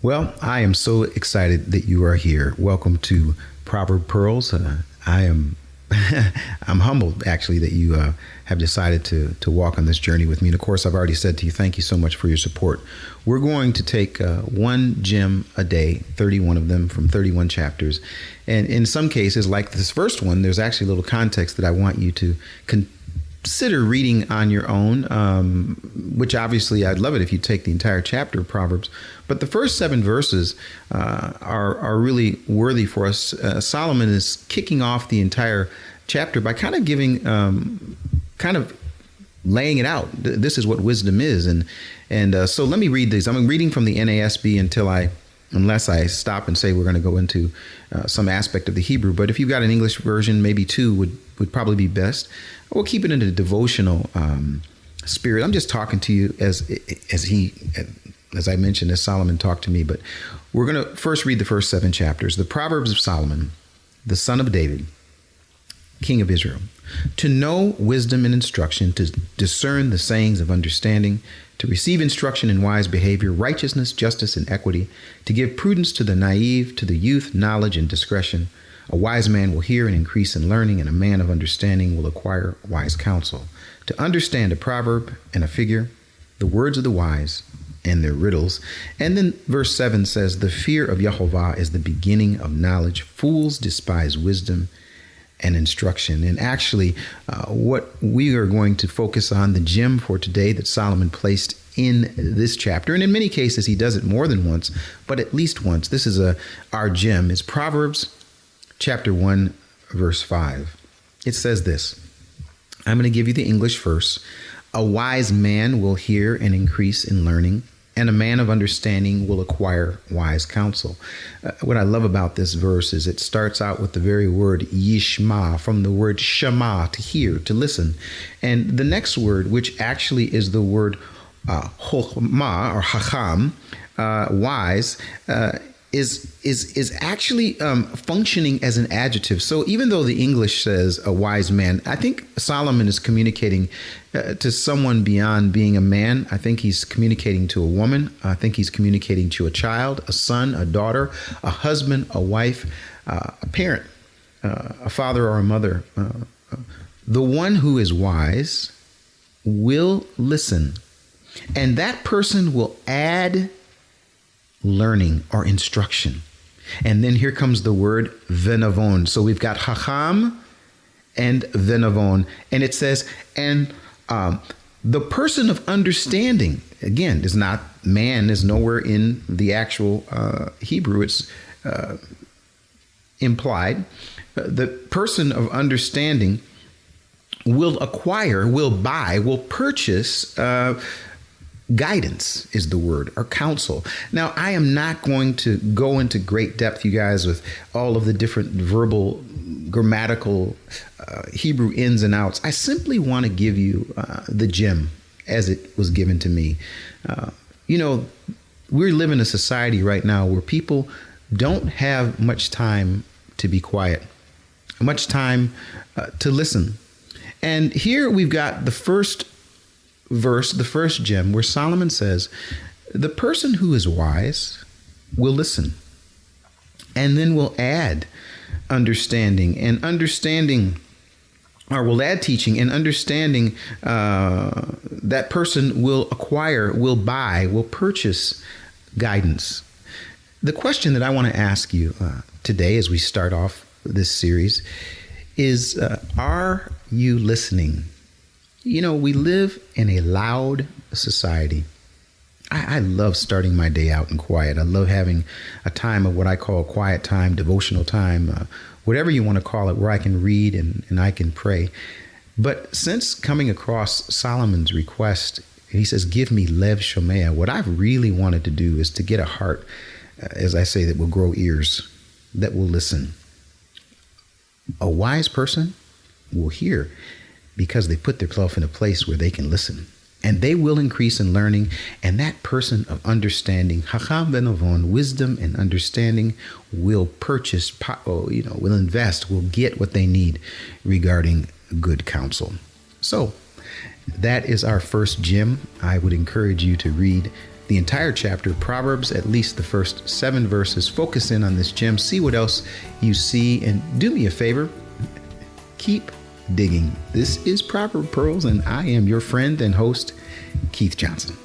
Well, I am so excited that you are here. Welcome to Proverb Pearls. I am I'm humbled actually that you have decided to walk on this journey with me. And of course, I've already said to you, thank you so much for your support. We're going to take one gem a day, 31 of them from 31 chapters. And in some cases, like this first one, there's actually a little context that I want you to consider reading on your own, which obviously I'd love it if you take the entire chapter of Proverbs. But the first 7 verses are really worthy for us. Solomon is kicking off the entire chapter by kind of giving, kind of laying it out. This is what wisdom is. And so let me read these. I'm reading from the NASB unless I stop and say we're going to go into some aspect of the Hebrew. But if you've got an English version, maybe 2 would probably be best. We'll keep it in a devotional spirit. I'm just talking to you as I mentioned, as Solomon talked to me. But we're going to first read the first 7 chapters. The Proverbs of Solomon, the son of David, king of Israel. To know wisdom and instruction, to discern the sayings of understanding, to receive instruction in wise behavior, righteousness, justice, and equity, to give prudence to the naive, to the youth, knowledge and discretion. A wise man will hear and increase in learning, and a man of understanding will acquire wise counsel. To understand a proverb and a figure, the words of the wise and their riddles. And then verse 7 says, the fear of Jehovah is the beginning of knowledge. Fools despise wisdom and instruction. And actually, what we are going to focus on, the gem for today that Solomon placed in this chapter, and in many cases he does it more than once, but at least once. This is our gem. It's Proverbs chapter 1, verse 5. It says this. I'm going to give you the English first. A wise man will hear and increase in learning, and a man of understanding will acquire wise counsel. What I love about this verse is it starts out with the very word yishma, from the word shema, to hear, to listen. And the next word, which actually is the word chokhmah or hacham, wise, is actually functioning as an adjective. So even though the English says a wise man, I think Solomon is communicating to someone beyond being a man. I think he's communicating to a woman. I think he's communicating to a child, a son, a daughter, a husband, a wife, a parent, a father or a mother. The one who is wise will listen, and that person will add learning or instruction. And then here comes the word venavon. So we've got hacham and venavon. And it says, and the person of understanding, again, is not man, is nowhere in the actual Hebrew. It's implied. The person of understanding will acquire, will buy, will purchase guidance is the word, or counsel. Now, I am not going to go into great depth, you guys, with all of the different verbal, grammatical, Hebrew ins and outs. I simply want to give you the gem as it was given to me. We live in a society right now where people don't have much time to be quiet, much time to listen. And here we've got the first verse, the first gem, where Solomon says, the person who is wise will listen and then will add understanding, or will add teaching, and understanding. That person will acquire, will buy, will purchase guidance. The question that I want to ask you today as we start off this series is, are you listening? We live in a loud society. I love starting my day out in quiet. I love having a time of what I call quiet time, devotional time, whatever you want to call it, where I can read and I can pray. But since coming across Solomon's request, he says, give me lev shomea, what I've really wanted to do is to get a heart, as I say, that will grow ears, that will listen. A wise person will hear, because they put themselves in a place where they can listen, and they will increase in learning. And that person of understanding, hacham venavon, wisdom and understanding, will purchase, will invest, will get what they need regarding good counsel. So that is our first gem. I would encourage you to read the entire chapter, Proverbs, at least the first 7 verses. Focus in on this gem. See what else you see. And do me a favor. Keep digging. This is Proverb Pearls, and I am your friend and host, Keith Johnson.